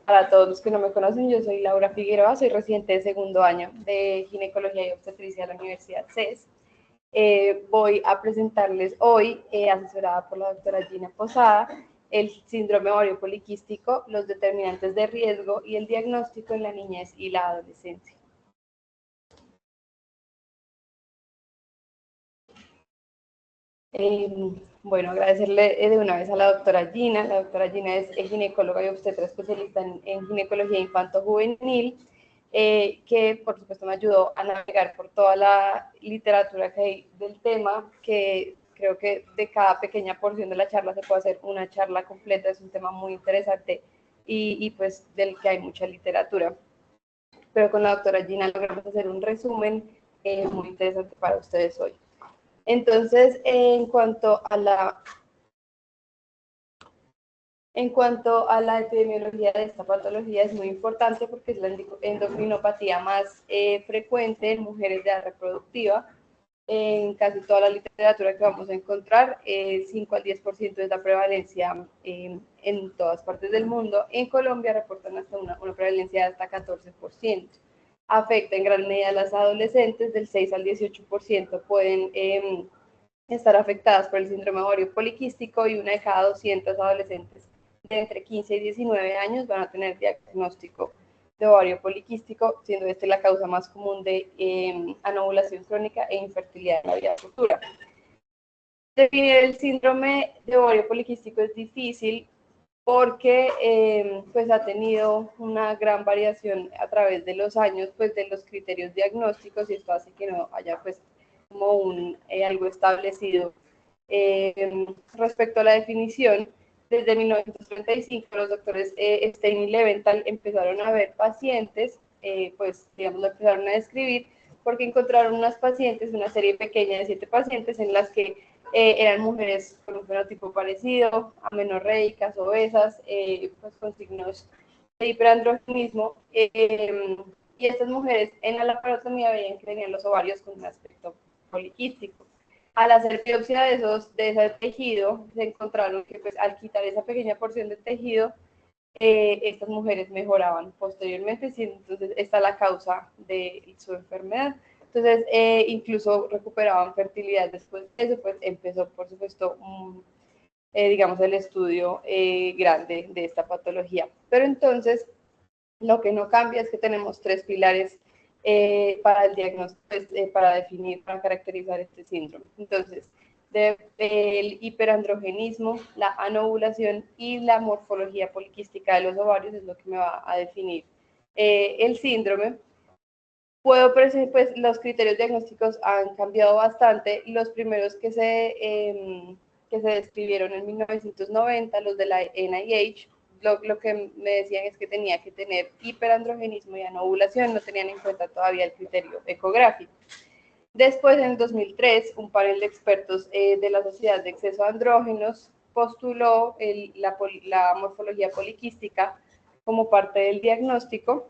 Para todos los que no me conocen, yo soy Laura Figueroa, soy residente de segundo año de Ginecología y Obstetricia de la Universidad CES. Voy a presentarles hoy, asesorada por la doctora Gina Posada, el síndrome ovario poliquístico, los determinantes de riesgo y el diagnóstico en la niñez y la adolescencia. Bueno, agradecerle de una vez a la doctora Gina. La doctora Gina es ginecóloga y obstetra especialista en ginecología infanto-juvenil, que por supuesto me ayudó a navegar por toda la literatura que hay del tema, que creo que de cada pequeña porción de la charla se puede hacer una charla completa. Es un tema muy interesante y pues del que hay mucha literatura. Pero con la doctora Gina logramos hacer un resumen muy interesante para ustedes hoy. Entonces, en cuanto a la epidemiología de esta patología, es muy importante porque es la endocrinopatía más frecuente en mujeres de edad reproductiva. En casi toda la literatura que vamos a encontrar, 5 al 10% es la prevalencia en todas partes del mundo. En Colombia reportan hasta una prevalencia de hasta 14%. Afecta en gran medida a las adolescentes, del 6 al 18% pueden estar afectadas por el síndrome ovario poliquístico, y una de cada 200 adolescentes de entre 15 y 19 años van a tener diagnóstico de ovario poliquístico, siendo esta la causa más común de anovulación crónica e infertilidad en la vida futura. Definir el síndrome de ovario poliquístico es difícil porque pues ha tenido una gran variación a través de los años, pues de los criterios diagnósticos, y esto hace que no haya pues como algo establecido. Respecto a la definición, desde 1935 los doctores Stein y Leventhal empezaron a ver pacientes, pues digamos lo empezaron a describir, porque encontraron unas pacientes, una serie pequeña de 7 pacientes en las que eran mujeres con un fenotipo parecido, amenorreicas, obesas, pues con signos de hiperandrogenismo, y estas mujeres en la laparotomía veían que tenían los ovarios con un aspecto poliquístico. Al hacer biopsia de ese tejido, se encontraron que pues, al quitar esa pequeña porción del tejido, estas mujeres mejoraban posteriormente, y entonces esta es la causa de su enfermedad. Entonces, incluso recuperaban fertilidad después de eso, pues empezó, por supuesto, digamos, el estudio grande de esta patología. Pero entonces, lo que no cambia es que tenemos 3 pilares para el diagnóstico, pues, para definir, para caracterizar este síndrome. Entonces, el hiperandrogenismo, la anovulación y la morfología poliquística de los ovarios es lo que me va a definir el síndrome. Pues los criterios diagnósticos han cambiado bastante. Los primeros que se describieron en 1990, los de la NIH, lo que me decían es que tenía que tener hiperandrogenismo y anovulación, no tenían en cuenta todavía el criterio ecográfico. Después, en el 2003, un panel de expertos de la Sociedad de Exceso de Andrógenos postuló la morfología poliquística como parte del diagnóstico.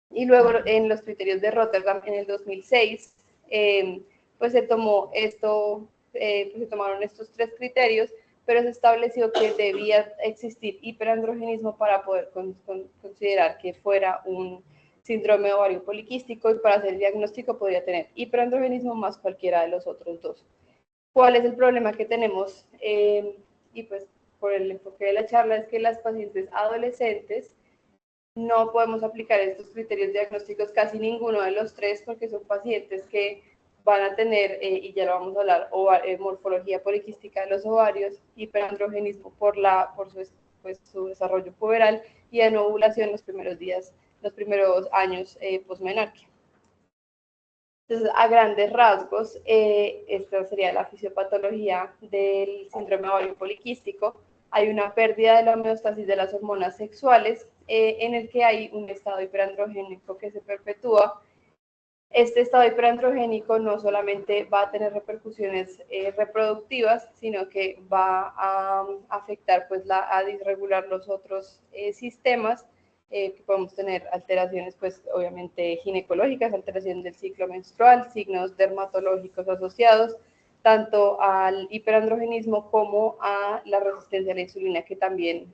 Y luego en los criterios de Rotterdam en el 2006, pues se tomó esto, pues se tomaron estos 3 criterios, pero se estableció que debía existir hiperandrogenismo para poder considerar que fuera un síndrome ovario poliquístico, y para hacer el diagnóstico podría tener hiperandrogenismo más cualquiera de los otros 2. ¿Cuál es el problema que tenemos? Y pues por el enfoque de la charla es que las pacientes adolescentes no podemos aplicar estos criterios diagnósticos casi ninguno de los 3, porque son pacientes que van a tener, y ya lo vamos a hablar, morfología poliquística de los ovarios, hiperandrogenismo por su desarrollo puberal, y anovulación los primeros años posmenarquia. Entonces, a grandes rasgos, esta sería la fisiopatología del síndrome ovario poliquístico. Hay una pérdida de la homeostasis de las hormonas sexuales, en el que hay un estado hiperandrogénico que se perpetúa. Este estado hiperandrogénico no solamente va a tener repercusiones reproductivas, sino que va a afectar, pues, a disregular los otros sistemas, que podemos tener alteraciones, pues, obviamente ginecológicas, alteración del ciclo menstrual, signos dermatológicos asociados, tanto al hiperandrogenismo como a la resistencia a la insulina, que también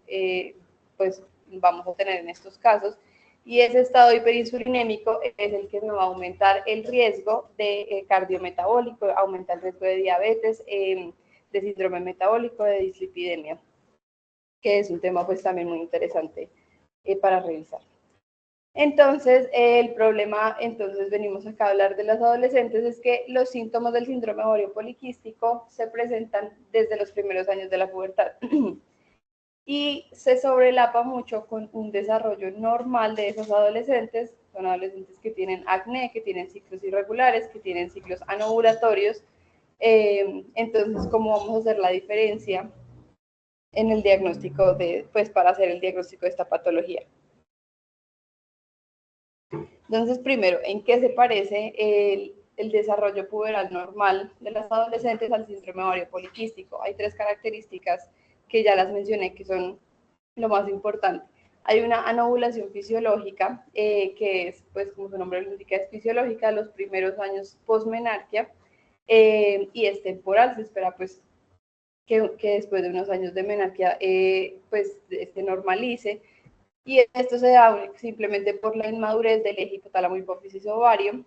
pues vamos a tener en estos casos. Y ese estado hiperinsulinémico es el que me va a aumentar el riesgo de cardiometabólico, aumenta el riesgo de diabetes, de síndrome metabólico, de dislipidemia, que es un tema pues también muy interesante para revisar. Entonces, el problema, entonces venimos acá a hablar de las adolescentes, es que los síntomas del síndrome ovario poliquístico se presentan desde los primeros años de la pubertad y se sobrelapa mucho con un desarrollo normal de esos adolescentes. Son adolescentes que tienen acné, que tienen ciclos irregulares, que tienen ciclos anovulatorios. Entonces, ¿cómo vamos a hacer la diferencia en el diagnóstico pues para hacer el diagnóstico de esta patología? Entonces, primero, ¿en qué se parece el desarrollo puberal normal de las adolescentes al síndrome ovario poliquístico? Hay 3 características que ya las mencioné que son lo más importante. Hay una anovulación fisiológica, que es, pues, como su nombre lo indica, es fisiológica los primeros años posmenarquia, y es temporal. Se espera, pues, que después de unos años de menarquia, pues, se normalice. Y esto se da simplemente por la inmadurez del eje hipotálamo hipófisis ovario,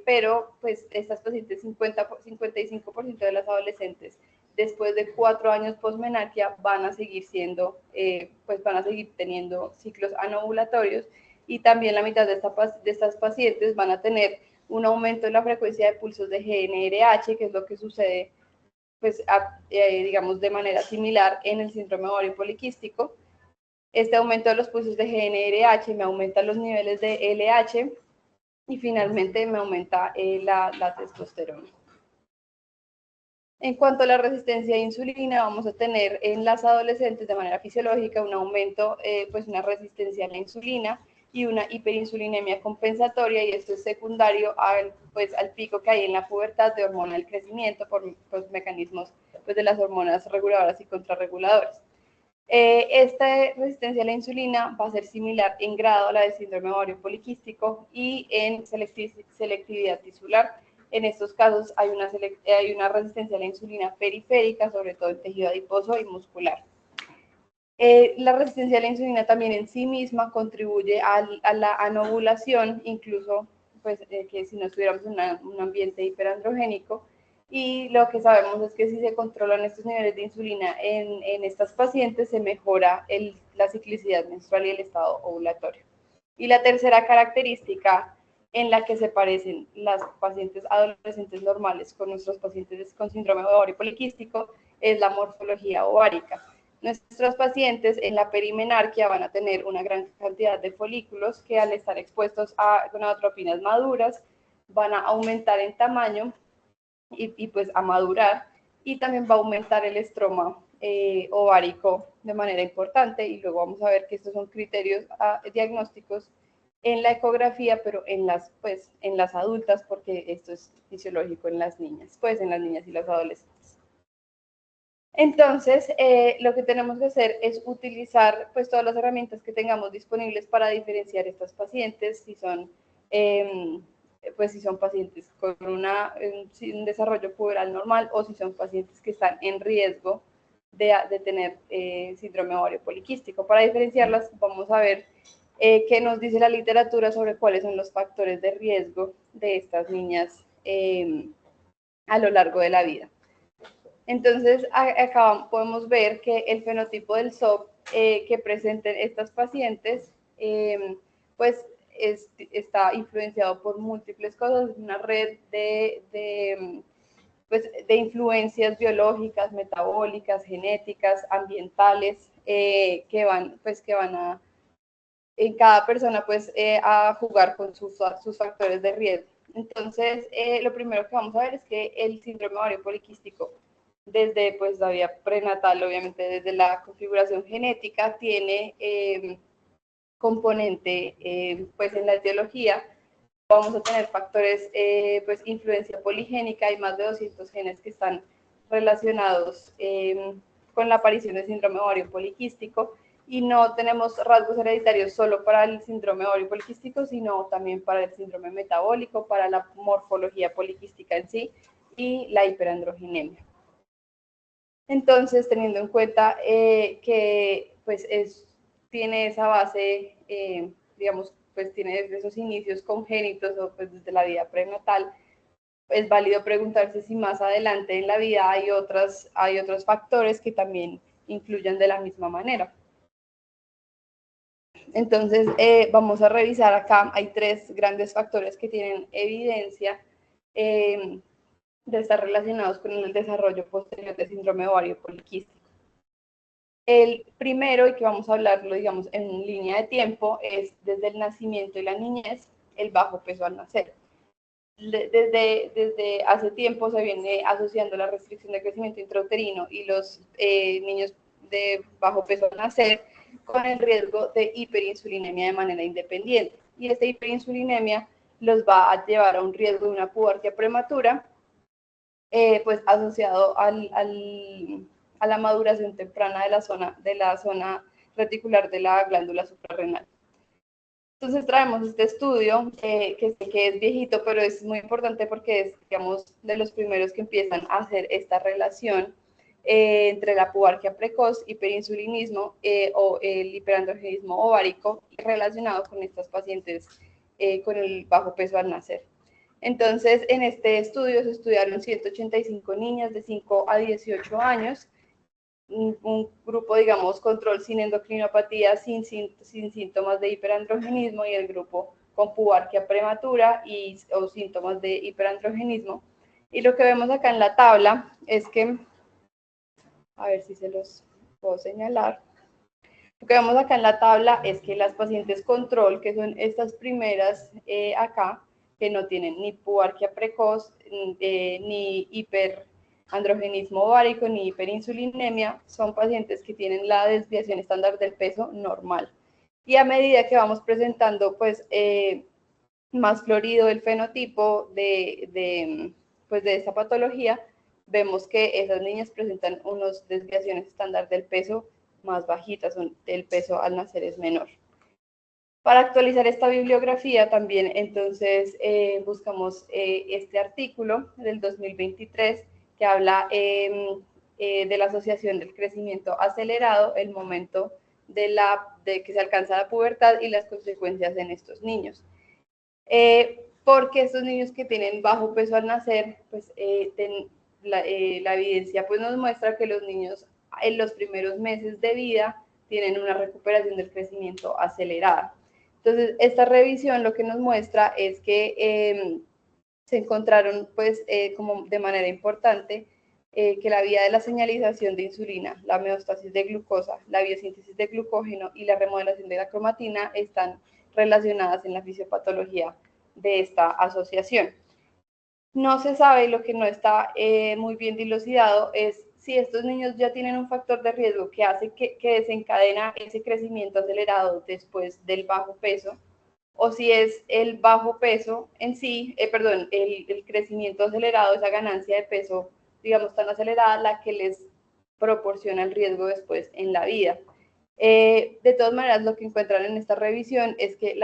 pero pues estas pacientes, 55% de las adolescentes, después de 4 años posmenarquia, van a seguir siendo, pues van a seguir teniendo ciclos anovulatorios, y también la mitad de estas pacientes van a tener un aumento en la frecuencia de pulsos de GnRH, que es lo que sucede, pues, digamos, de manera similar en el síndrome ovario poliquístico. Este aumento de los pulsos de GnRH me aumenta los niveles de LH y finalmente me aumenta la testosterona. En cuanto a la resistencia a insulina, vamos a tener en las adolescentes de manera fisiológica un aumento, pues una resistencia a la insulina y una hiperinsulinemia compensatoria, y esto es secundario pues, al pico que hay en la pubertad de hormona del crecimiento por los mecanismos, pues, de las hormonas reguladoras y contrarreguladoras. Esta resistencia a la insulina va a ser similar en grado a la del síndrome ovario poliquístico y en selectividad tisular. En estos casos hay una resistencia a la insulina periférica, sobre todo en tejido adiposo y muscular. La resistencia a la insulina también en sí misma contribuye a la anovulación, incluso pues, que si no estuviéramos en un ambiente hiperandrogénico. Y lo que sabemos es que si se controlan estos niveles de insulina en estas pacientes, se mejora la ciclicidad menstrual y el estado ovulatorio. Y la tercera característica en la que se parecen las pacientes adolescentes normales con nuestros pacientes con síndrome ovario poliquístico es la morfología ovárica. Nuestros pacientes en la perimenarquia van a tener una gran cantidad de folículos que, al estar expuestos a gonadotropinas maduras, van a aumentar en tamaño y pues a madurar, y también va a aumentar el estroma ovárico de manera importante. Y luego vamos a ver que estos son criterios diagnósticos en la ecografía, pero en las adultas, porque esto es fisiológico en las niñas, pues en las niñas y las adolescentes. Entonces, lo que tenemos que hacer es utilizar, pues, todas las herramientas que tengamos disponibles para diferenciar estas pacientes, si son pacientes con un desarrollo puberal normal, o si son pacientes que están en riesgo de tener síndrome ovario poliquístico. Para diferenciarlas, vamos a ver qué nos dice la literatura sobre cuáles son los factores de riesgo de estas niñas a lo largo de la vida. Entonces, acá podemos ver que el fenotipo del SOP que presenten estas pacientes, pues está influenciado por múltiples cosas, una red de influencias biológicas, metabólicas, genéticas, ambientales, que van a, en cada persona, pues, a jugar con sus factores de riesgo. Entonces, lo primero que vamos a ver es que el síndrome ovario poliquístico, desde, pues, la vida prenatal, obviamente desde la configuración genética, tiene componente, pues, en la etiología. Vamos a tener factores, pues, influencia poligénica. Hay más de 200 genes que están relacionados con la aparición del síndrome ovario poliquístico, y no tenemos rasgos hereditarios solo para el síndrome ovario poliquístico, sino también para el síndrome metabólico, para la morfología poliquística en sí y la hiperandrogenemia. Entonces, teniendo en cuenta que, pues, es tiene esa base, digamos, pues tiene desde esos inicios congénitos o pues desde la vida prenatal, es válido preguntarse si más adelante en la vida hay otros factores que también influyen de la misma manera. Entonces, vamos a revisar acá, hay 3 grandes factores que tienen evidencia de estar relacionados con el desarrollo posterior de síndrome ovario poliquístico. El primero, y que vamos a hablarlo, digamos, en línea de tiempo, es desde el nacimiento y la niñez, el bajo peso al nacer. Desde hace tiempo se viene asociando la restricción de crecimiento intrauterino y los niños de bajo peso al nacer con el riesgo de hiperinsulinemia de manera independiente. Y esta hiperinsulinemia los va a llevar a un riesgo de una pubertad prematura, pues asociado a la maduración temprana de la zona reticular de la glándula suprarrenal. Entonces traemos este estudio que es viejito, pero es muy importante porque es, digamos, de los primeros que empiezan a hacer esta relación entre la pubarquia precoz, hiperinsulinismo o el hiperandrogenismo ovárico relacionado con estas pacientes con el bajo peso al nacer. Entonces, en este estudio se estudiaron 185 niñas de 5 a 18 años, un grupo, digamos, control sin endocrinopatía, sin síntomas de hiperandrogenismo, y el grupo con pubarquia prematura o síntomas de hiperandrogenismo. Y lo que vemos acá en la tabla es que, a ver si se los puedo señalar, lo que vemos acá en la tabla es que las pacientes control, que son estas primeras acá, que no tienen ni pubarquia precoz, ni hiperandrogenismo ovárico, ni hiperinsulinemia, son pacientes que tienen la desviación estándar del peso normal. Y a medida que vamos presentando, pues, más florido el fenotipo de esta patología, vemos que esas niñas presentan unas desviaciones estándar del peso más bajitas, el peso al nacer es menor. Para actualizar esta bibliografía también, entonces, buscamos este artículo del 2023 que habla de la asociación del crecimiento acelerado, el momento de que se alcanza la pubertad y las consecuencias en estos niños. Porque estos niños que tienen bajo peso al nacer, pues la evidencia pues nos muestra que los niños en los primeros meses de vida tienen una recuperación del crecimiento acelerada. Entonces, esta revisión lo que nos muestra es que se encontraron, pues, como de manera importante, que la vía de la señalización de insulina, la homeostasis de glucosa, la biosíntesis de glucógeno y la remodelación de la cromatina están relacionadas en la fisiopatología de esta asociación. No se sabe, lo que no está muy bien dilucidado es si estos niños ya tienen un factor de riesgo que hace que desencadena ese crecimiento acelerado después del bajo peso, o si es el bajo peso en sí, el crecimiento acelerado, esa ganancia de peso, digamos, tan acelerada, la que les proporciona el riesgo después en la vida. De todas maneras, lo que encuentran en esta revisión es que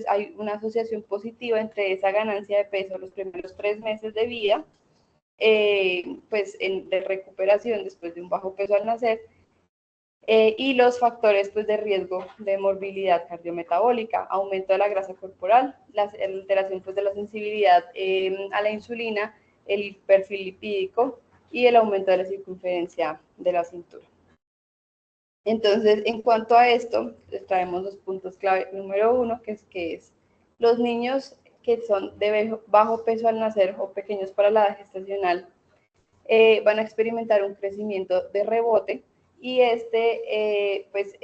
hay una asociación positiva entre esa ganancia de peso los primeros 3 meses de vida, pues de recuperación después de un bajo peso al nacer, y los factores pues, de riesgo de morbilidad cardiometabólica, aumento de la grasa corporal, la alteración pues, de la sensibilidad a la insulina, el perfil lipídico y el aumento de la circunferencia de la cintura. Entonces, en cuanto a esto, les traemos los puntos clave. Número 1, que es los niños que son de bajo peso al nacer o pequeños para la edad gestacional, van a experimentar un crecimiento de rebote, y pues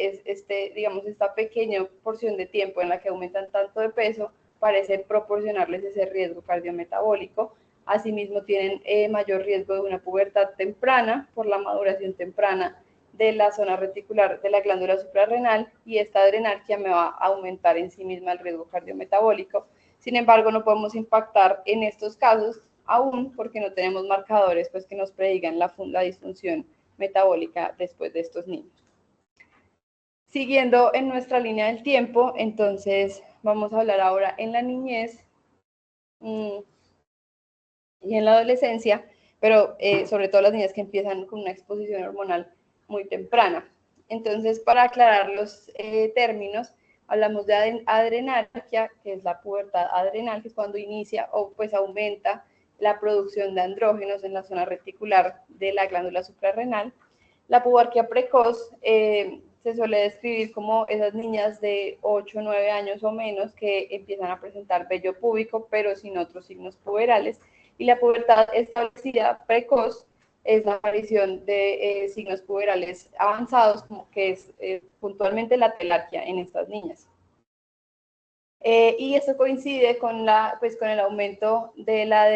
digamos, esta pequeña porción de tiempo en la que aumentan tanto de peso parece proporcionarles ese riesgo cardiometabólico. Asimismo, tienen mayor riesgo de una pubertad temprana por la maduración temprana de la zona reticular de la glándula suprarrenal, y esta adrenarquia me va a aumentar en sí misma el riesgo cardiometabólico. Sin embargo, no podemos impactar en estos casos aún porque no tenemos marcadores pues, que nos predigan la disfunción metabólica después de estos niños. Siguiendo en nuestra línea del tiempo, entonces vamos a hablar ahora en la niñez y en la adolescencia, pero sobre todo las niñas que empiezan con una exposición hormonal muy temprana. Entonces, para aclarar los términos, hablamos de adrenarquia, que es la pubertad adrenal, que es cuando inicia o pues aumenta la producción de andrógenos en la zona reticular de la glándula suprarrenal. La pubarquia precoz se suele describir como esas niñas de 8 o 9 años o menos que empiezan a presentar vello púbico, pero sin otros signos puberales. Y la pubertad establecida precoz es la aparición de signos puberales avanzados, como que es puntualmente la telarquia en estas niñas. Y esto coincide con, con el aumento de la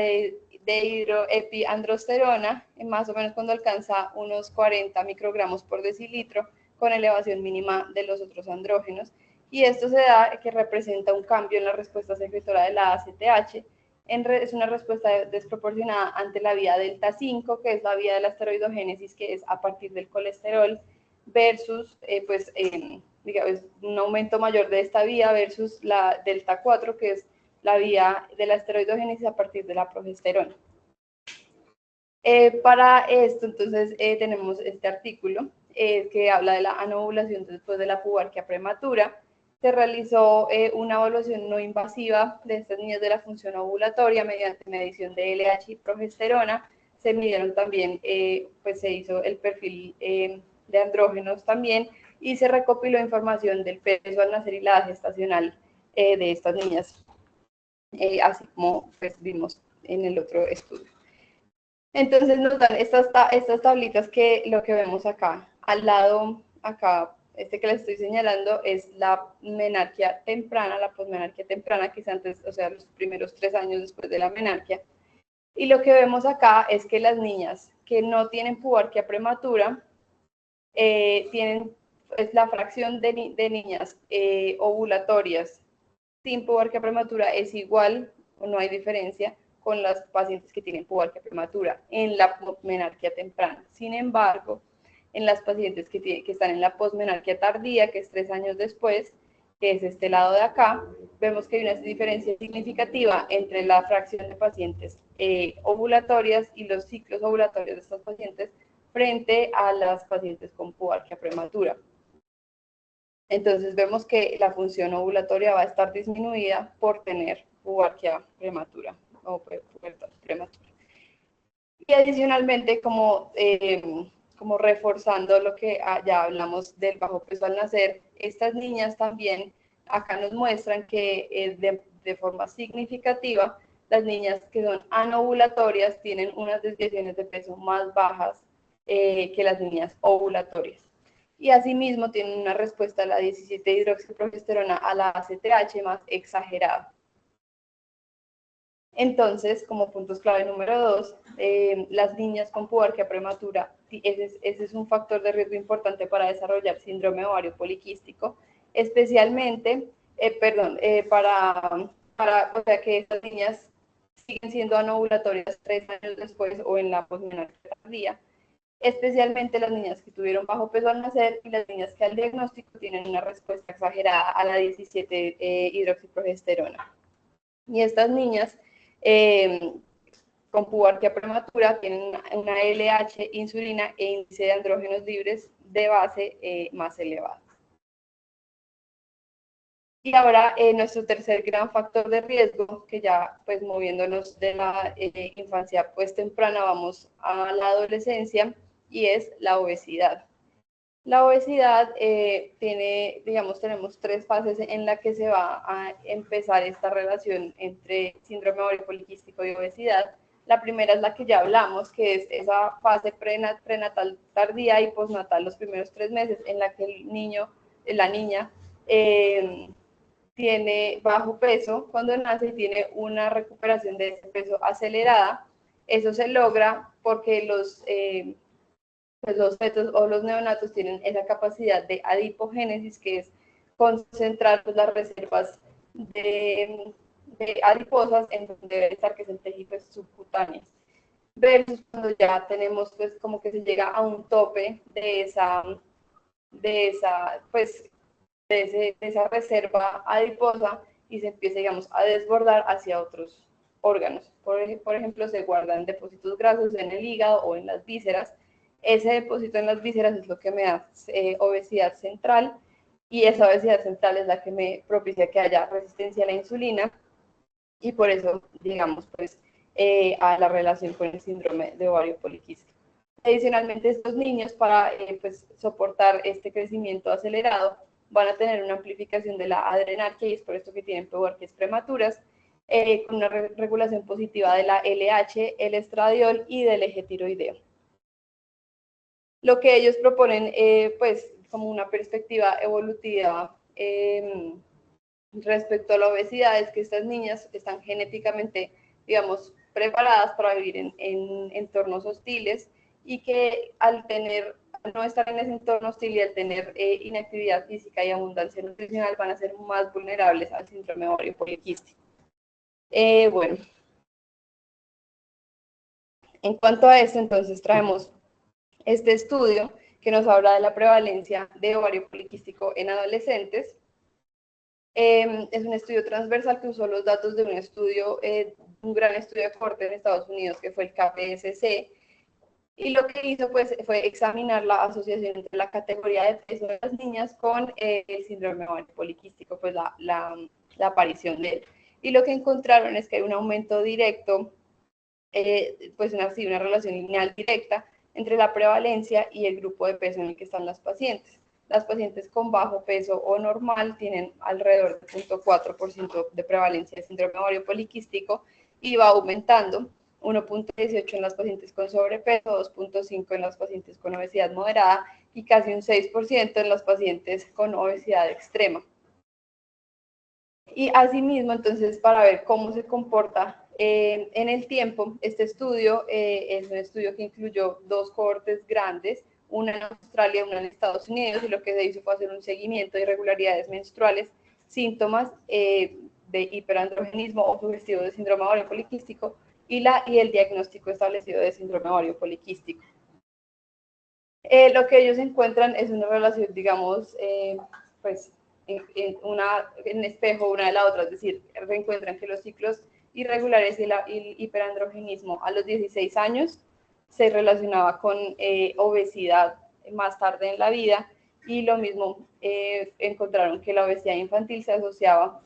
dehidroepiandrosterona, más o menos cuando alcanza unos 40 microgramos por decilitro, con elevación mínima de los otros andrógenos. Y esto se da que representa un cambio en la respuesta secretora de la ACTH. Es una respuesta desproporcionada ante la vía delta 5, que es la vía de la esteroidogénesis, que es a partir del colesterol, versus digamos, un aumento mayor de esta vía versus la delta 4, que es la vía de la esteroidogénesis a partir de la progesterona. Para esto, entonces, tenemos este artículo que habla de la anovulación después de la pubarquia prematura. Se realizó una evaluación no invasiva de estas niñas de la función ovulatoria mediante medición de LH y progesterona. Se midieron también, pues se hizo el perfil de andrógenos también, y se recopiló información del peso al nacer y la edad gestacional de estas niñas, así como pues, vimos en el otro estudio. Entonces nos dan estas tablitas que lo que vemos acá, al lado, acá, que les estoy señalando es la menarquia temprana, la posmenarquia temprana, que es antes, o sea, los primeros 3 años después de la menarquia. Y lo que vemos acá es que las niñas que no tienen pubarquia prematura, tienen la fracción de niñas ovulatorias sin pubarquia prematura es igual, o no hay diferencia, con las pacientes que tienen pubarquia prematura en la menarquia temprana. Sin embargo, en las pacientes que están en la posmenarquia tardía, que es 3 años después, que es este lado de acá, vemos que hay una diferencia significativa entre la fracción de pacientes ovulatorias y los ciclos ovulatorios de estas pacientes frente a las pacientes con pubarquia prematura. Entonces vemos que la función ovulatoria va a estar disminuida por tener pubarquia prematura o pubertad prematura. Y adicionalmente, como reforzando lo que ya hablamos del bajo peso al nacer, estas niñas también acá nos muestran que de forma significativa las niñas que son anovulatorias tienen unas desviaciones de peso más bajas que las niñas ovulatorias. Y asimismo tienen una respuesta a la 17-hidroxiprogesterona, a la ACTH más exagerada. Entonces, como puntos clave número 2, las niñas con pubarquia prematura, ese es un factor de riesgo importante para desarrollar síndrome ovario poliquístico, especialmente, o sea, que estas niñas siguen siendo anovulatorias 3 años después o en la posmenarquia tardía, especialmente las niñas que tuvieron bajo peso al nacer y las niñas que al diagnóstico tienen una respuesta exagerada a la 17-hidroxiprogesterona. Y estas niñas con pubarquia prematura tienen una LH, insulina e índice de andrógenos libres de base más elevado. Y ahora nuestro tercer gran factor de riesgo, que ya pues moviéndonos de la infancia pues temprana vamos a la adolescencia, y es la obesidad. La obesidad tenemos 3 fases en la que se va a empezar esta relación entre síndrome ovario poliquístico y obesidad. La primera es la que ya hablamos, que es esa fase prenatal tardía y postnatal, los primeros 3 meses, en la que el niño, la niña, tiene bajo peso cuando nace y tiene una recuperación de ese peso acelerada. Eso se logra porque pues los fetos o los neonatos tienen esa capacidad de adipogénesis, que es concentrar pues, las reservas de adiposas en donde debe estar, que es el tejido subcutáneo. Versus cuando ya tenemos, pues, como que se llega a un tope de esa reserva adiposa y se empieza, digamos, a desbordar hacia otros órganos. Por ejemplo, se guardan depósitos grasos en el hígado o en las vísceras, Ese depósito en las vísceras es lo que me da obesidad central, y esa obesidad central es la que me propicia que haya resistencia a la insulina, y por eso, digamos, pues, a la relación con el síndrome de ovario poliquístico. Adicionalmente, estos niños, para pues, soportar este crecimiento acelerado, van a tener una amplificación de la adrenarquia, y es por esto que tienen PORQs prematuras, con una regulación positiva de la LH, el estradiol y del eje tiroideo. Lo que ellos proponen, pues, como una perspectiva evolutiva respecto a la obesidad, es que estas niñas están genéticamente, digamos, preparadas para vivir en entornos hostiles, y que al no estar en ese entorno hostil y al tener inactividad física y abundancia nutricional, van a ser más vulnerables al síndrome ovario poliquístico. Bueno, en cuanto a esto, entonces traemos este estudio que nos habla de la prevalencia de ovario poliquístico en adolescentes. Es un estudio transversal que usó los datos de un gran estudio de corte en Estados Unidos, que fue el KPSC, y lo que hizo, pues, fue examinar la asociación entre la categoría de peso de las niñas con el síndrome ovario poliquístico, pues la aparición de él. Y lo que encontraron es que hay un aumento directo, pues así, una relación lineal directa entre la prevalencia y el grupo de peso en el que están las pacientes. Las pacientes con bajo peso o normal tienen alrededor de 0.4% de prevalencia de síndrome ovario poliquístico, y va aumentando: 1.18 en las pacientes con sobrepeso, 2.5 en las pacientes con obesidad moderada y casi un 6% en las pacientes con obesidad extrema. Y asimismo, entonces, para ver cómo se comporta en el tiempo, este estudio es un estudio que incluyó dos cohortes grandes, una en Australia, una en Estados Unidos, y lo que se hizo fue hacer un seguimiento de irregularidades menstruales, síntomas de hiperandrogenismo o sugestivo de síndrome ovario poliquístico, y el diagnóstico establecido de síndrome ovario poliquístico. Lo que ellos encuentran es una relación, digamos, pues, en espejo una de la otra, es decir, encuentran que los ciclos irregulares y el hiperandrogenismo a los 16 años se relacionaba con obesidad más tarde en la vida, y lo mismo encontraron que la obesidad infantil se asociaba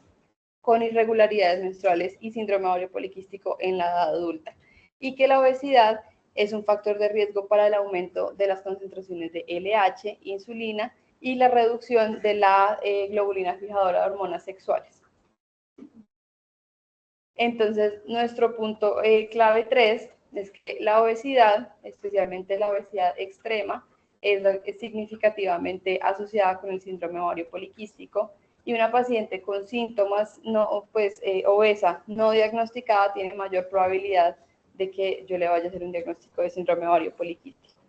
con irregularidades menstruales y síndrome ovario poliquístico en la edad adulta, y que la obesidad es un factor de riesgo para el aumento de las concentraciones de LH, insulina, y la reducción de la globulina fijadora de hormonas sexuales. Entonces, nuestro punto clave 3 es que la obesidad, especialmente la obesidad extrema, es significativamente asociada con el síndrome ovario poliquístico, y una paciente con síntomas obesa no diagnosticada tiene mayor probabilidad de que yo le vaya a hacer un diagnóstico de síndrome ovario poliquístico.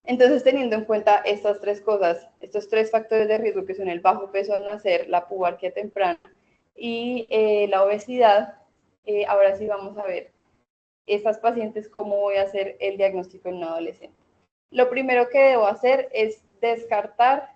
Entonces, teniendo en cuenta estas tres cosas, estos tres factores de riesgo, que son el bajo peso al nacer, la pubarquia temprana y la obesidad, ahora sí vamos a ver estas pacientes cómo voy a hacer el diagnóstico en un adolescente. Lo primero que debo hacer es descartar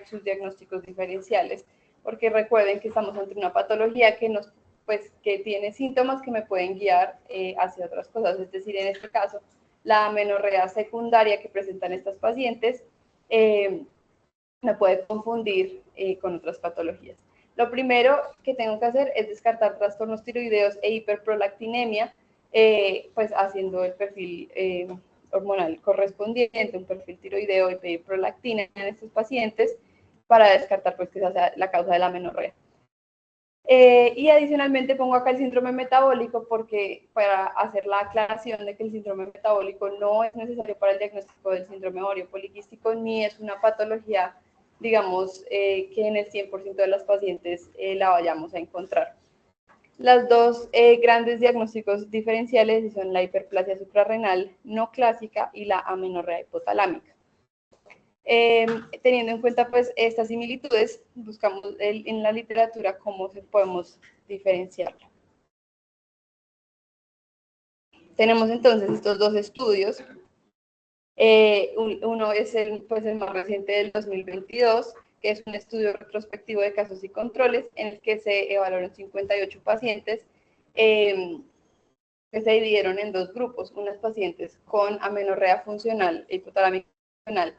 sus diagnósticos diferenciales, porque recuerden que estamos ante una patología que tiene síntomas que me pueden guiar hacia otras cosas. Es decir, en este caso, la amenorrea secundaria que presentan estas pacientes me puede confundir con otras patologías. Lo primero que tengo que hacer es descartar trastornos tiroideos e hiperprolactinemia, pues haciendo el perfil hormonal correspondiente, un perfil tiroideo y pedir prolactina en estos pacientes, para descartar pues que esa sea la causa de la amenorrea. Y adicionalmente pongo acá el síndrome metabólico, porque para hacer la aclaración de que el síndrome metabólico no es necesario para el diagnóstico del síndrome ovario poliquístico, ni es una patología, digamos, que en el 100% de las pacientes la vayamos a encontrar. Las dos grandes diagnósticos diferenciales son la hiperplasia suprarrenal no clásica y la amenorrea hipotalámica. Teniendo en cuenta pues estas similitudes, buscamos en la literatura cómo podemos diferenciarla. Tenemos entonces estos dos estudios. Uno es el más reciente, del 2022, que es un estudio retrospectivo de casos y controles, en el que se evaluaron 58 pacientes que se dividieron en dos grupos, unas pacientes con amenorrea funcional e hipotalámica funcional,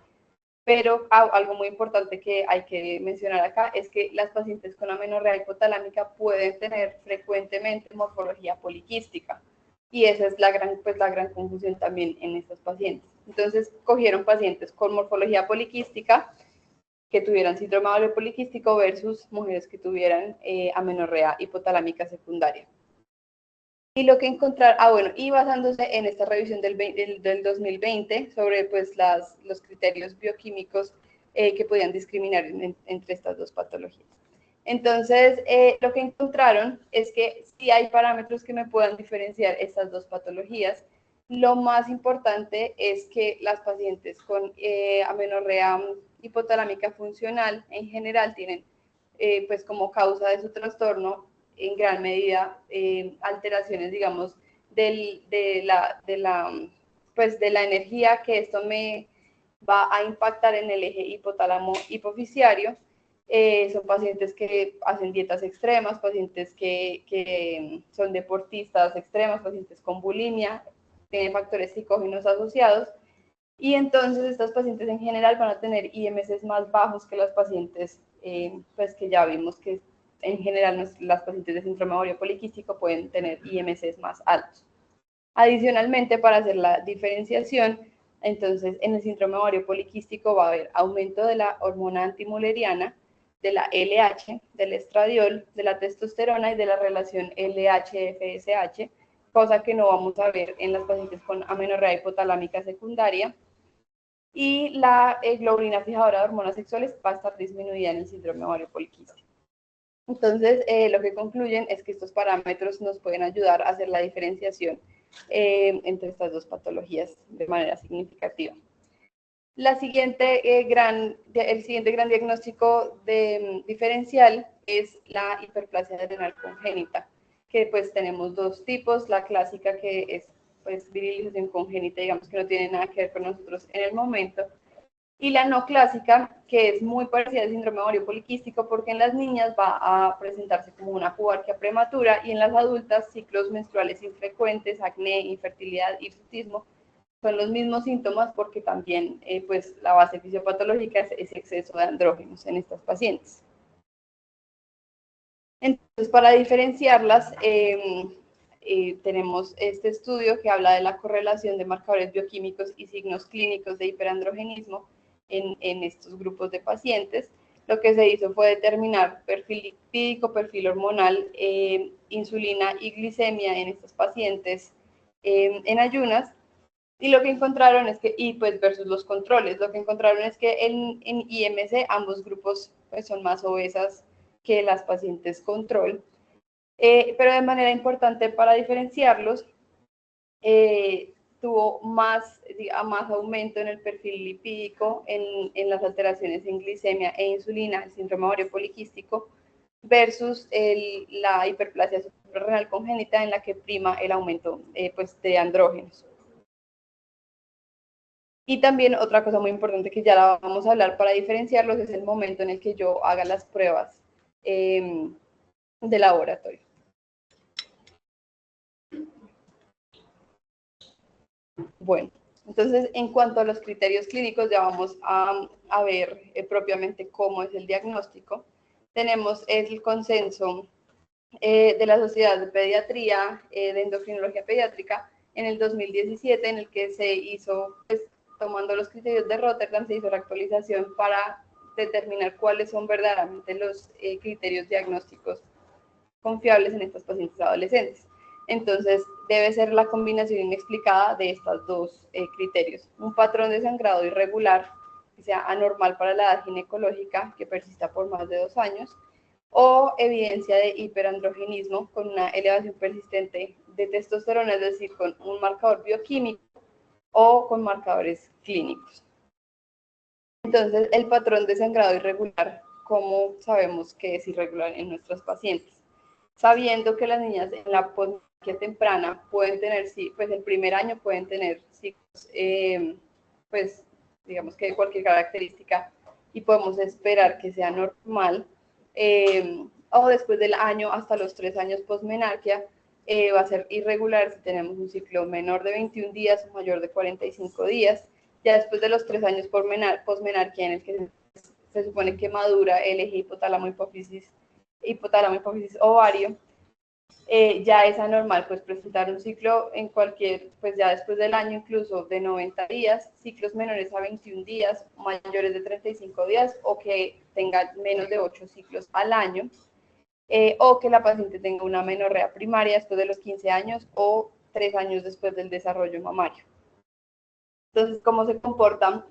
pero algo muy importante que hay que mencionar acá es que las pacientes con amenorrea hipotalámica pueden tener frecuentemente morfología poliquística, y esa es la gran confusión también en estas pacientes. Entonces, cogieron pacientes con morfología poliquística que tuvieran síndrome ovario poliquístico versus mujeres que tuvieran amenorrea hipotalámica secundaria. Y lo que encontrar, bueno, y basándose en esta revisión del 2020 sobre pues los criterios bioquímicos que podían discriminar entre estas dos patologías. Entonces, lo que encontraron es que sí hay parámetros que me puedan diferenciar estas dos patologías. Lo más importante es que las pacientes con amenorrea hipotalámica funcional en general tienen pues como causa de su trastorno en gran medida alteraciones, digamos, de la energía que esto me va a impactar en el eje hipotálamo hipoficiario. Son pacientes que hacen dietas extremas, pacientes que son deportistas extremos, pacientes con bulimia, tienen factores psicógenos asociados, y entonces estas pacientes en general van a tener IMCs más bajos que las pacientes, pues que ya vimos que en general las pacientes de síndrome ovario poliquístico pueden tener IMCs más altos. Adicionalmente, para hacer la diferenciación, entonces en el síndrome ovario poliquístico va a haber aumento de la hormona antimuleriana, de la LH, del estradiol, de la testosterona y de la relación LH-FSH, cosa que no vamos a ver en las pacientes con amenorrea hipotalámica secundaria. Y la globulina fijadora de hormonas sexuales va a estar disminuida en el síndrome ovario poliquístico. Entonces, lo que concluyen es que estos parámetros nos pueden ayudar a hacer la diferenciación entre estas dos patologías de manera significativa. El siguiente gran diagnóstico diferencial es la hiperplasia adrenal congénita, que pues tenemos dos tipos, la clásica que es pues virilización congénita, digamos que no tiene nada que ver con nosotros en el momento, y la no clásica, que es muy parecida al síndrome ovario poliquístico porque en las niñas va a presentarse como una pubarquia prematura y en las adultas ciclos menstruales infrecuentes, acné, infertilidad, hirsutismo. Son los mismos síntomas porque también pues la base fisiopatológica es exceso de andrógenos en estas pacientes. Entonces, para diferenciarlas, tenemos este estudio que habla de la correlación de marcadores bioquímicos y signos clínicos de hiperandrogenismo en estos grupos de pacientes. Lo que se hizo fue determinar perfil lipídico, perfil hormonal, insulina y glicemia en estos pacientes en ayunas. Y lo que encontraron es que, y pues versus los controles, lo que encontraron es que en IMC ambos grupos pues, son más obesas que las pacientes control. Pero de manera importante para diferenciarlos, tuvo más aumento en el perfil lipídico, en las alteraciones en glicemia e insulina, el síndrome ovario poliquístico, versus la hiperplasia suprarrenal congénita en la que prima el aumento pues, de andrógenos. Y también otra cosa muy importante que ya la vamos a hablar para diferenciarlos es el momento en el que yo haga las pruebas de laboratorio. Bueno, entonces en cuanto a los criterios clínicos ya vamos a ver propiamente cómo es el diagnóstico. Tenemos el consenso de la Sociedad de Pediatría, de Endocrinología Pediátrica, en el 2017, en el que se hizo, pues, tomando los criterios de Rotterdam, se hizo la actualización para determinar cuáles son verdaderamente los criterios diagnósticos confiables en estos pacientes adolescentes. Entonces, debe ser la combinación inexplicada de estos dos criterios. Un patrón de sangrado irregular, que sea anormal para la edad ginecológica, que persista por más de 2 años, o evidencia de hiperandrogenismo con una elevación persistente de testosterona, es decir, con un marcador bioquímico o con marcadores clínicos. Entonces, el patrón de sangrado irregular, ¿cómo sabemos que es irregular en nuestros pacientes? Sabiendo que las niñas en la posmenarquia temprana pueden tener, sí, pues el primer año pueden tener ciclos, pues digamos que de cualquier característica y podemos esperar que sea normal, o después del año hasta los 3 años posmenarquia, va a ser irregular si tenemos un ciclo menor de 21 días o mayor de 45 días. Ya después de los 3 años posmenarquia, en el que se supone que madura el eje hipotálamo-hipófisis ovario, ya es anormal pues presentar un ciclo en cualquier, pues ya después del año incluso de 90 días, ciclos menores a 21 días, mayores de 35 días o que tenga menos de 8 ciclos al año, o que la paciente tenga una menorrea primaria después de los 15 años o 3 años después del desarrollo mamario. Entonces, ¿cómo se comporta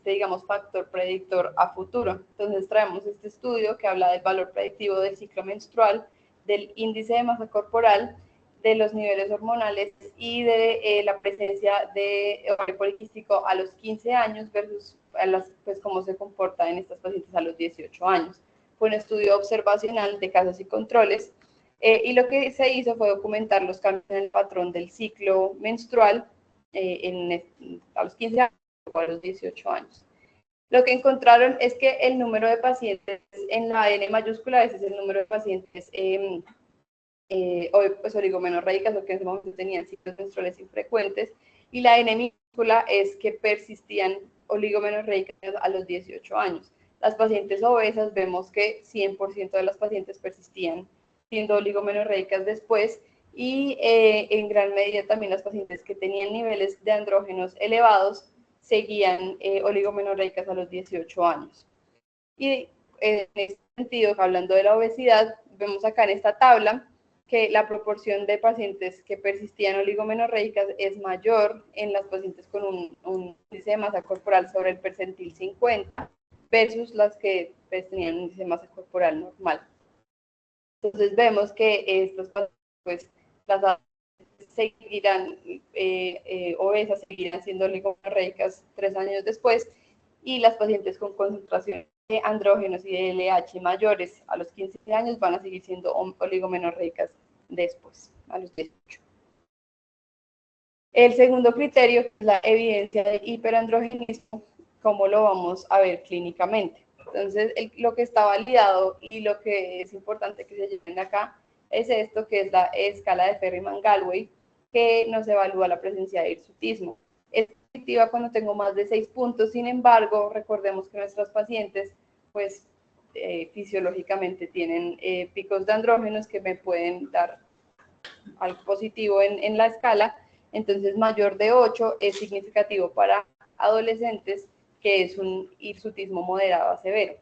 digamos, factor predictor a futuro? Entonces, traemos este estudio que habla del valor predictivo del ciclo menstrual, del índice de masa corporal, de los niveles hormonales y de la presencia de ovario poliquístico a los 15 años versus pues, cómo se comporta en estas pacientes a los 18 años. Fue un estudio observacional de casos y controles, y lo que se hizo fue documentar los cambios en el patrón del ciclo menstrual a los 15 años o a los 18 años. Lo que encontraron es que el número de pacientes en la N mayúscula, ese es el número de pacientes pues, oligomenorreicas o que en ese momento tenían ciclos menstruales infrecuentes, y la N minúscula es que persistían oligomenorreicas a los 18 años. Las pacientes obesas vemos que 100% de las pacientes persistían siendo oligomenorreicas después, y en gran medida también las pacientes que tenían niveles de andrógenos elevados seguían oligomenorreicas a los 18 años. Y en este sentido, hablando de la obesidad, vemos acá en esta tabla que la proporción de pacientes que persistían oligomenorreicas es mayor en las pacientes con un índice de masa corporal sobre el percentil 50 versus las que pues, tenían un índice de masa corporal normal. Entonces vemos que estos pacientes, pues, las seguirán obesas, seguirán siendo oligomenorreicas 3 años después, y las pacientes con concentración de andrógenos y de LH mayores a los 15 años van a seguir siendo oligomenorreicas después, a los 18. El segundo criterio es la evidencia de hiperandrogenismo, cómo lo vamos a ver clínicamente. Entonces, lo que está validado y lo que es importante que se lleven acá es esto, que es la escala de Ferriman-Gallwey, que nos evalúa la presencia de hirsutismo. Es positiva cuando tengo más de 6 puntos, sin embargo, recordemos que nuestras pacientes, pues, fisiológicamente tienen picos de andrógenos que me pueden dar algo positivo en la escala. Entonces, mayor de 8 es significativo para adolescentes, que es un hirsutismo moderado a severo.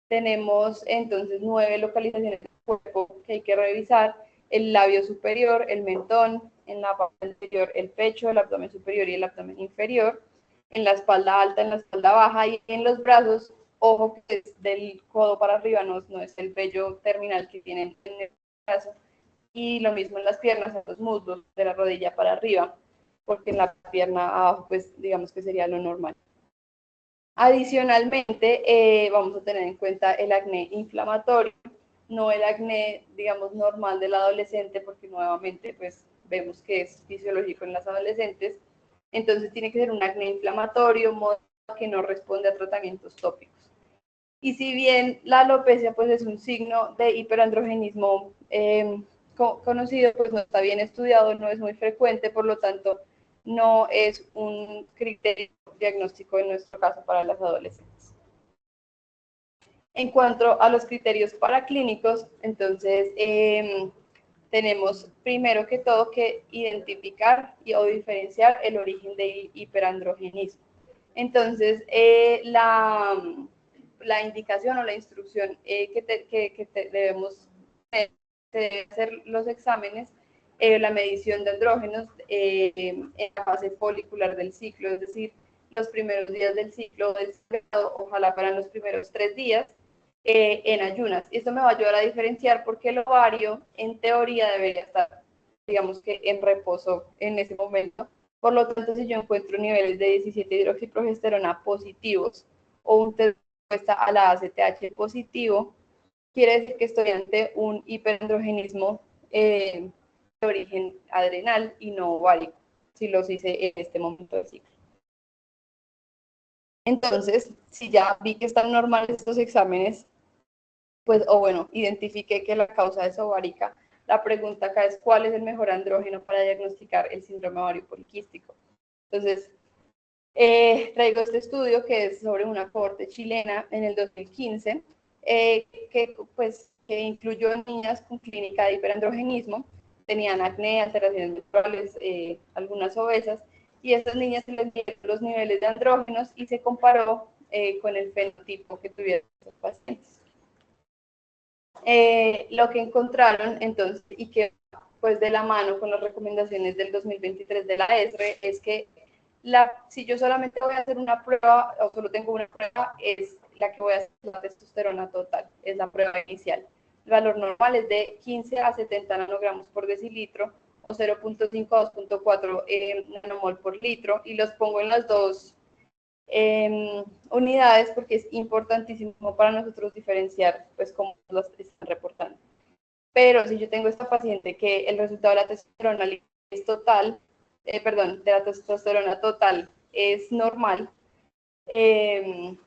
Tenemos entonces 9 localizaciones del cuerpo que hay que revisar: el labio superior, el mentón, en la parte inferior el pecho, el abdomen superior y el abdomen inferior, en la espalda alta, en la espalda baja, y en los brazos, ojo que es del codo para arriba, no es el vello terminal que tienen en el brazo, y lo mismo en las piernas, en los muslos, de la rodilla para arriba, porque en la pierna abajo, pues digamos que sería lo normal. Adicionalmente, vamos a tener en cuenta el acné inflamatorio, no el acné, digamos, normal del adolescente, porque nuevamente, pues, vemos que es fisiológico en las adolescentes. Entonces, tiene que ser un acné inflamatorio, moderado, que no responde a tratamientos tópicos. Y si bien la alopecia, pues, es un signo de hiperandrogenismo conocido, pues, no está bien estudiado, no es muy frecuente, por lo tanto, no es un criterio diagnóstico en nuestro caso para las adolescentes. En cuanto a los criterios paraclínicos, entonces tenemos primero que todo que identificar o diferenciar el origen del hiperandrogenismo. Entonces, la indicación o la instrucción que debemos hacer los exámenes, la medición de andrógenos en la fase folicular del ciclo, es decir, los primeros días del ciclo del sangrado, ojalá para los primeros 3 días, en ayunas. Y esto me va a ayudar a diferenciar porque el ovario, en teoría, debería estar, digamos que en reposo en ese momento. Por lo tanto, si yo encuentro niveles de 17-hidroxiprogesterona positivos o un test de respuesta a la ACTH positivo, quiere decir que estoy ante un hiperandrogenismo de origen adrenal y no ovárico, si los hice en este momento del ciclo. Entonces, si ya vi que están normales estos exámenes, pues, o bueno, identifiqué que la causa es ovárica, La pregunta acá es, ¿cuál es el mejor andrógeno para diagnosticar el síndrome ovario poliquístico? Entonces, traigo este estudio que es sobre una cohorte chilena en el 2015, que incluyó niñas con clínica de hiperandrogenismo, tenían acné, alteraciones menstruales, algunas obesas, y a estas niñas se les midieron los niveles de andrógenos y se comparó con el fenotipo que tuvieron los pacientes. Lo que encontraron entonces, y que pues de la mano con las recomendaciones del 2023 de la ESRE, es que si yo solamente voy a hacer una prueba, o solo tengo una prueba, es la que voy a hacer la testosterona total, es la prueba inicial. El valor normal es de 15 a 70 nanogramos por decilitro, o 0.5 a 2.4 nanomol por litro, y los pongo en las dos unidades porque es importantísimo para nosotros diferenciar pues cómo los están reportando. Pero si yo tengo esta paciente que el resultado de la testosterona es total, de la testosterona total es normal, y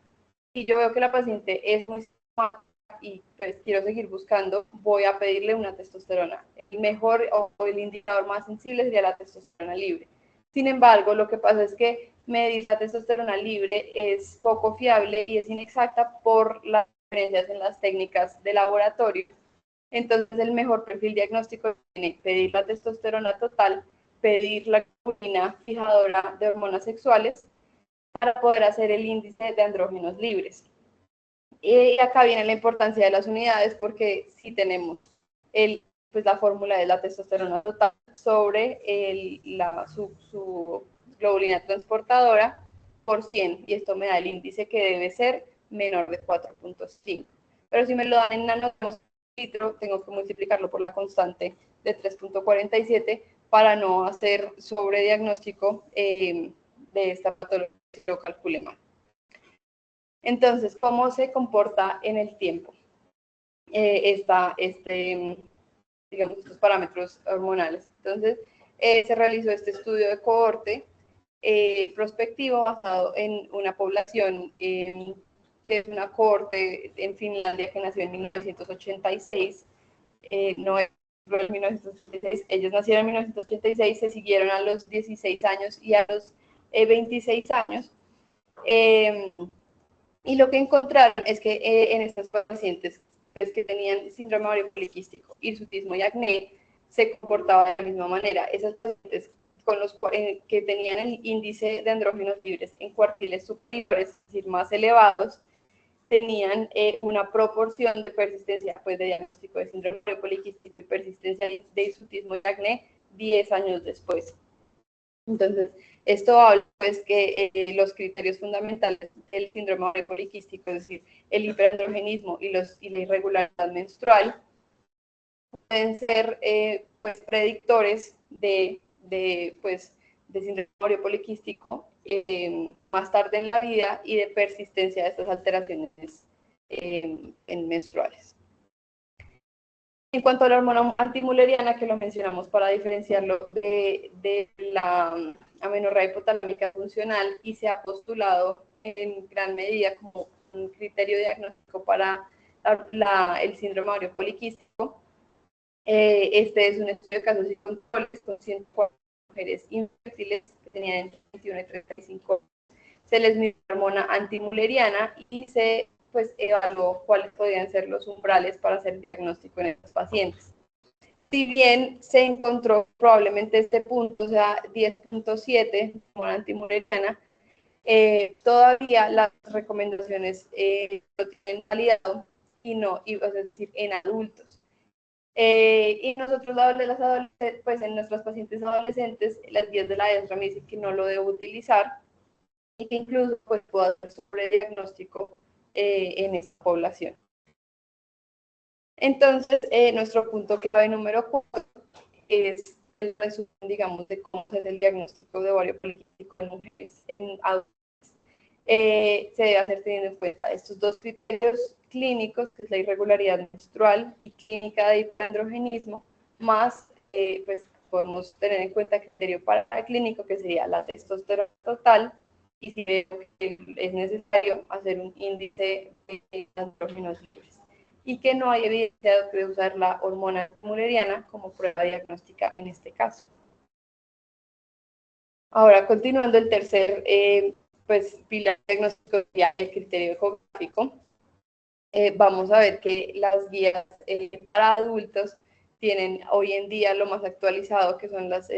yo veo que la paciente es muy sintomática y pues quiero seguir buscando, voy a pedirle una testosterona. El mejor o el indicador más sensible sería la testosterona libre. Sin embargo, lo que pasa es que medir la testosterona libre es poco fiable y es inexacta por las diferencias en las técnicas de laboratorio. Entonces, el mejor perfil diagnóstico tiene pedir la testosterona total, pedir la globulina fijadora de hormonas sexuales para poder hacer el índice de andrógenos libres. Y acá viene la importancia de las unidades porque si tenemos pues la fórmula de la testosterona total sobre su globulina transportadora por 100, y esto me da el índice que debe ser menor de 4.5. Pero si me lo dan en nanogramos por litro, tengo que multiplicarlo por la constante de 3.47 para no hacer sobrediagnóstico de esta patología que lo calcule mal. Entonces, ¿cómo se comporta en el tiempo digamos, estos parámetros hormonales? Entonces, se realizó este estudio de cohorte prospectivo basado en una población que es una cohorte en Finlandia que nació en 1986, no es en 1986, ellos nacieron en 1986, se siguieron a los 16 años y a los 26 años. Y lo que encontraron es que en estos pacientes pues, que tenían síndrome ovario poliquístico, hirsutismo y acné, se comportaba de la misma manera. Esas pacientes que tenían el índice de andrógenos libres en cuartiles superiores, es decir, más elevados, tenían una proporción de persistencia pues, de diagnóstico de síndrome ovario poliquístico y persistencia de hirsutismo y acné 10 años después. Entonces, esto habla pues que los criterios fundamentales del síndrome ovario poliquístico, es decir, el hiperandrogenismo y la irregularidad menstrual, pueden ser pues, predictores de síndrome ovario poliquístico más tarde en la vida y de persistencia de estas alteraciones menstruales. En cuanto a la hormona antimuleriana, que lo mencionamos para diferenciarlo de la amenorrea hipotalámica funcional y se ha postulado en gran medida como un criterio diagnóstico para el síndrome ovario poliquístico. Este es un estudio de casos y controles con 104 mujeres infértiles que tenían entre 21 y 35 años. Se les midió la hormona antimuleriana y se pues evaluó cuáles podían ser los umbrales para hacer diagnóstico en estos pacientes. Si bien se encontró probablemente este punto, o sea, 10.7 hormona antimuleriana, todavía las recomendaciones lo tienen validado es decir, en adultos. Y nosotros las adolescentes, pues en nuestros pacientes adolescentes, las guías de la ESRA me dicen que no lo debo utilizar y que incluso pues, puedo hacer sobrediagnóstico en esta población. Entonces, nuestro punto clave número 4 es el resumen, digamos, de cómo es el diagnóstico de ovario poliquístico en mujeres, en adultos. Se debe hacer teniendo en cuenta estos dos criterios clínicos, que es la irregularidad menstrual y clínica de hiperandrogenismo, más pues podemos tener en cuenta el criterio paraclínico, que sería la testosterona total, y si veo que es necesario hacer un índice de andrógenos libres. y que no hay evidencia de usar la hormona mulleriana como prueba diagnóstica en este caso. Ahora, continuando el tercer pilar diagnóstico sería el criterio ecográfico. Vamos a ver que las guías para adultos tienen hoy en día lo más actualizado, que son las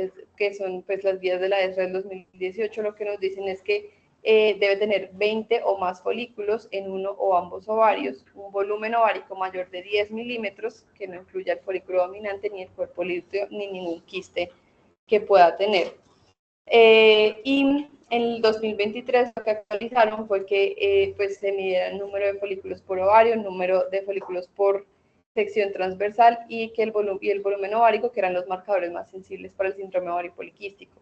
guías de la ESRA del 2018. Lo que nos dicen es que debe tener 20 o más folículos en uno o ambos ovarios, un volumen ovárico mayor de 10 milímetros, que no incluya el folículo dominante, ni el cuerpo lúteo, ni ningún quiste que pueda tener. Y en el 2023 lo que actualizaron fue que se midiera el número de folículos por ovario, el número de folículos por sección transversal y el volumen ovárico, que eran los marcadores más sensibles para el síndrome ovario poliquístico.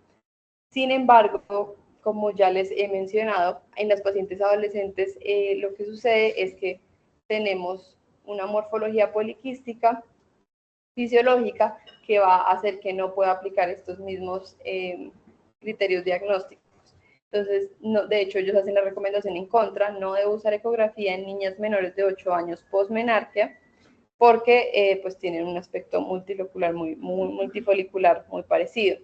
Sin embargo, como ya les he mencionado, en las pacientes adolescentes lo que sucede es que tenemos una morfología poliquística fisiológica que va a hacer que no pueda aplicar estos mismos criterios diagnósticos. Entonces, no, de hecho, ellos hacen la recomendación en contra, no debe usar ecografía en niñas menores de 8 años posmenarquia, porque pues tienen un aspecto multilocular, muy multifolicular, muy parecido.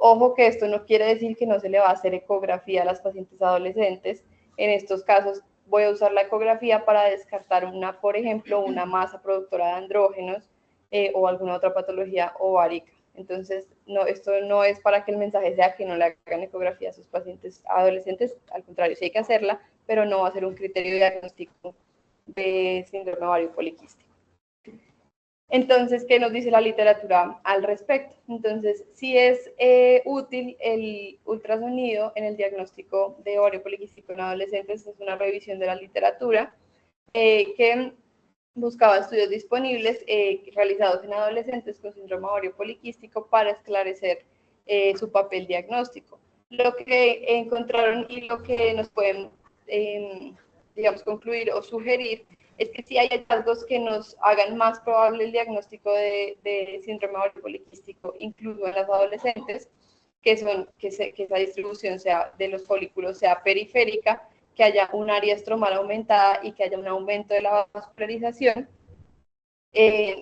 Ojo que esto no quiere decir que no se le va a hacer ecografía a las pacientes adolescentes. En estos casos voy a usar la ecografía para descartar por ejemplo, una masa productora de andrógenos o alguna otra patología ovárica. Entonces, esto no es para que el mensaje sea que no le hagan ecografía a sus pacientes adolescentes, al contrario, sí hay que hacerla, pero no va a ser un criterio diagnóstico de síndrome ovario poliquístico. Entonces, ¿qué nos dice la literatura al respecto? Entonces, sí es útil el ultrasonido en el diagnóstico de ovario poliquístico en adolescentes. Es una revisión de la literatura que buscaba estudios disponibles realizados en adolescentes con síndrome ovario poliquístico para esclarecer su papel diagnóstico. Lo que encontraron y lo que nos pueden, digamos, concluir o sugerir es que sí hay hallazgos que nos hagan más probable el diagnóstico de síndrome ovario poliquístico, incluso en las adolescentes, que esa distribución sea de los folículos sea periférica, que haya un área estromal aumentada y que haya un aumento de la vascularización.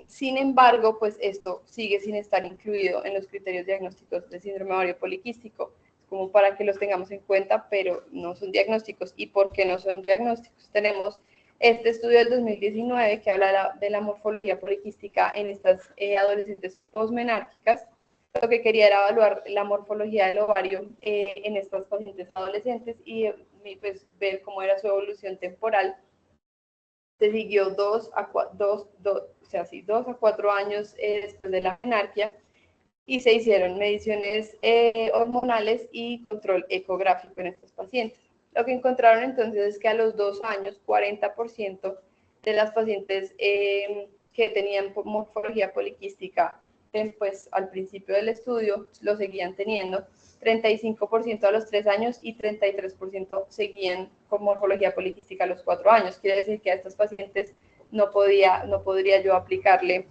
Sin embargo, pues esto sigue sin estar incluido en los criterios diagnósticos de síndrome ovario poliquístico, como para que los tengamos en cuenta, pero no son diagnósticos. ¿Y por qué no son diagnósticos? Tenemos este estudio del 2019 que habla de la morfología poliquística en estas adolescentes posmenárquicas. Lo que quería era evaluar la morfología del ovario en estas pacientes adolescentes y pues ver cómo era su evolución temporal. Se siguió 2 a 4 años después de la menarquia y se hicieron mediciones hormonales y control ecográfico en estos pacientes. Lo que encontraron entonces es que a los 2 años, 40% de las pacientes que tenían morfología poliquística, pues al principio del estudio lo seguían teniendo, 35% a los 3 años y 33% seguían con morfología poliquística a los 4 años. Quiere decir que a estas pacientes no podría yo aplicarle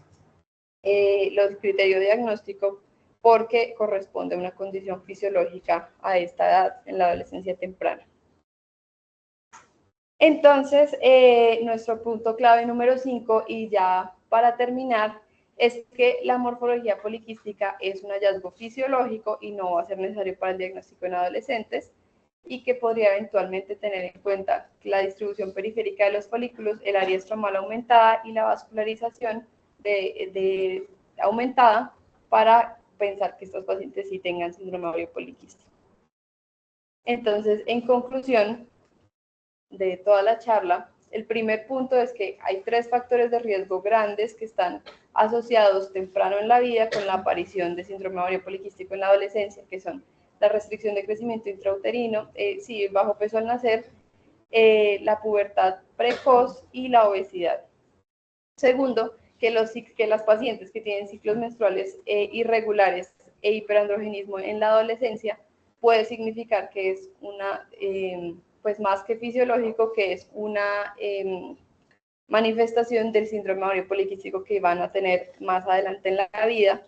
los criterios diagnósticos porque corresponde a una condición fisiológica a esta edad, en la adolescencia temprana. Entonces, nuestro punto clave número 5, y ya para terminar, es que la morfología poliquística es un hallazgo fisiológico y no va a ser necesario para el diagnóstico en adolescentes, y que podría eventualmente tener en cuenta la distribución periférica de los folículos, el área estromal aumentada y la vascularización aumentada para pensar que estos pacientes sí tengan síndrome ovario poliquístico. Entonces, en conclusión de toda la charla, el primer punto es que hay 3 factores de riesgo grandes que están asociados temprano en la vida con la aparición de síndrome ovario poliquístico en la adolescencia, que son la restricción de crecimiento intrauterino, bajo peso al nacer, la pubertad precoz y la obesidad. Segundo, que las pacientes que tienen ciclos menstruales irregulares e hiperandrogenismo en la adolescencia puede significar que es pues más que fisiológico, que es una manifestación del síndrome ovario poliquístico que van a tener más adelante en la vida.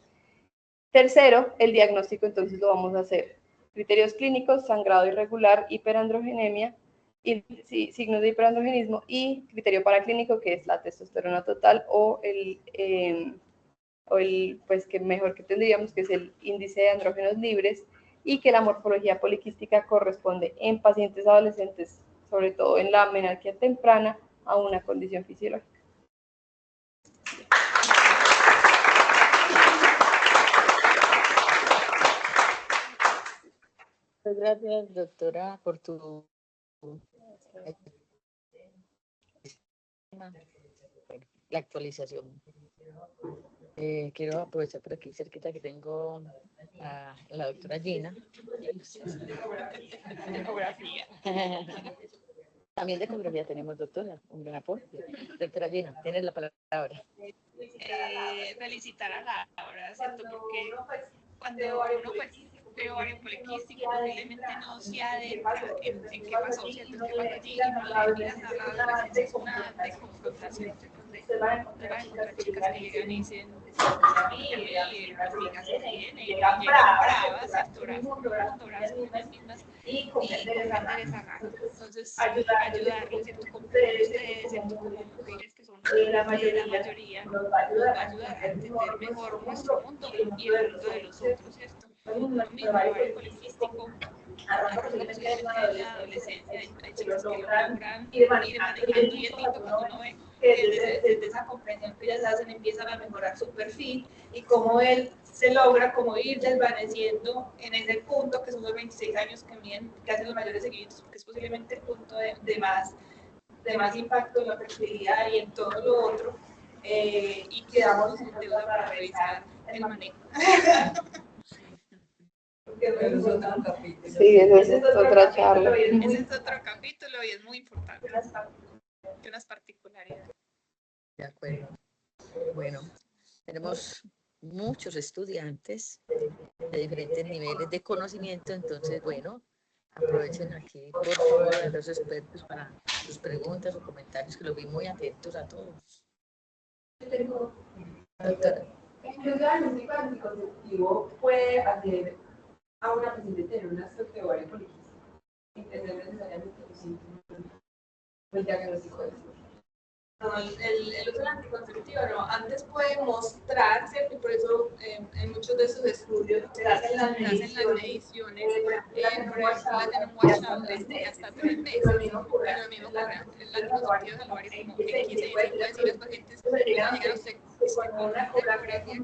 Tercero, el diagnóstico entonces lo vamos a hacer. Criterios clínicos: sangrado irregular, hiperandrogenemia, signos de hiperandrogenismo, y criterio paraclínico, que es la testosterona total o pues que mejor que tendríamos, que es el índice de andrógenos libres, y que la morfología poliquística corresponde en pacientes adolescentes, sobre todo en la menarquía temprana, a una condición fisiológica. Muchas gracias, doctora, por la actualización. Quiero aprovechar por aquí cerquita que tengo a la doctora Gina. También de ecografía tenemos, doctora, un gran aporte. Doctora Gina, tienes la palabra. Felicitar a Laura, ¿cierto? Porque cuando uno pues ve ovario poliquístico, posiblemente no se adentra en qué pasó, ¿cierto? ¿Qué pasó allí? Y no le miras a la adolescencia, es una de confrontación, donde vas a encontrar chicas que llegan y dicen, y amigas que vienen, y llegan bravas, ¿cierto? Bravas con ellas mismas, y comprender esa rata. Entonces, ayudarles, ¿cierto? Como ustedes, ¿cierto? Como mujeres que son la mayoría, nos va a ayudar a entender mejor nuestro mundo y el mundo de los otros, ¿cierto? Lo mismo, ovario poliquístico, arranca posiblemente en la adolescencia, hay chicas que lo logran ir manejando, y es lindo cuando uno ve que desde esa comprensión que ellas hacen empiezan a mejorar su perfil, y cómo él se logra como ir desvaneciendo en ese punto que son los 26 años que miden, que hacen los mayores seguimientos, porque es posiblemente el punto de más impacto en la fertilidad y en todo lo otro, y quedamos en deuda para revisar el manejo. Sí, esa es otra charla. Ese es otro capítulo y es muy importante. Tiene unas particularidades. De acuerdo. Bueno, tenemos muchos estudiantes de diferentes niveles de conocimiento, entonces, bueno, aprovechen aquí, por favor, a los expertos para sus preguntas o comentarios, que los vi muy atentos a todos. Doctora. Incluso el diagnóstico anticonceptivo puede hacer a una paciente tener un aspecto de ovario poliquístico, entender necesariamente los síntomas del diagnóstico de eso. No, el uso del anticonceptivo no, antes puede mostrar, ¿cierto? Y por eso en muchos de esos estudios se hacen las mediciones, por ejemplo, la tienen un washout de hasta 3 meses, pero lo mismo ocurre, el anticonceptivo del ovario como XS, se puede decir a los pacientes, llegan a usted con una ecografía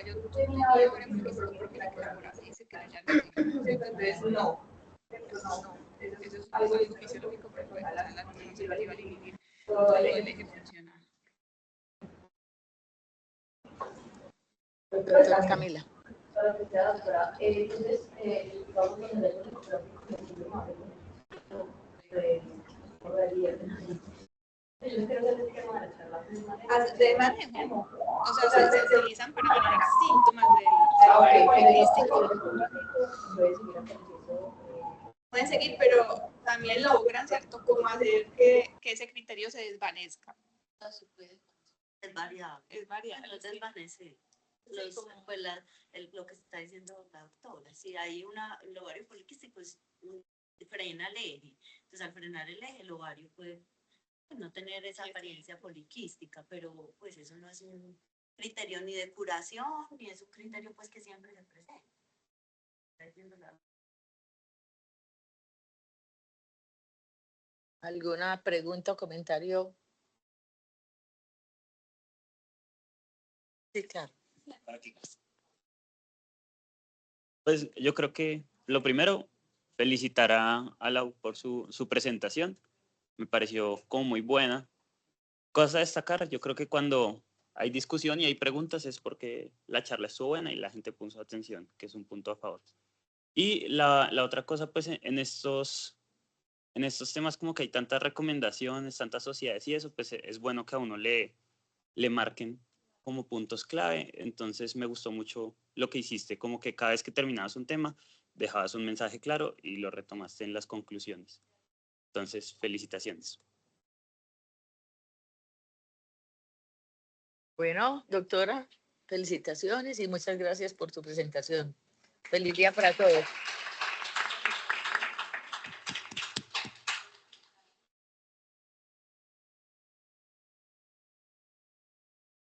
yo tenía ovario poliquístico porque la ecografía dice que ya no tiene, entonces no, eso es algo fisiológico que puede pasar la anticonceptiva al inhibir todo el eje funcional. Doctora Camila. Entonces, vamos a tener un ecográfico de manejo, o sea, se utilizan para mejorar síntomas del ovario poliquístico. Pueden seguir, pero también logran, ¿cierto?, como hacer que ese criterio se desvanezca. Es variable. Es variable. No desvanece. Pues lo que está diciendo la doctora, si hay el ovario poliquístico, pues frena el eje. Entonces, al frenar el eje, el ovario puede no tener esa apariencia poliquística, pero pues eso no es un criterio ni de curación, ni es un criterio pues que siempre se presenta. ¿Alguna pregunta o comentario? Sí, claro. Pues yo creo que lo primero, felicitar a Lau por su presentación. Me pareció como muy buena. Cosa a destacar, yo creo que cuando hay discusión y hay preguntas es porque la charla estuvo buena y la gente puso atención, que es un punto a favor. Y la otra cosa, pues en estos temas como que hay tantas recomendaciones, tantas sociedades y eso, pues es bueno que a uno le marquen como puntos clave. Entonces me gustó mucho lo que hiciste, como que cada vez que terminabas un tema, dejabas un mensaje claro y lo retomaste en las conclusiones. Entonces, felicitaciones. Bueno, doctora, felicitaciones y muchas gracias por tu presentación. Feliz día para todos.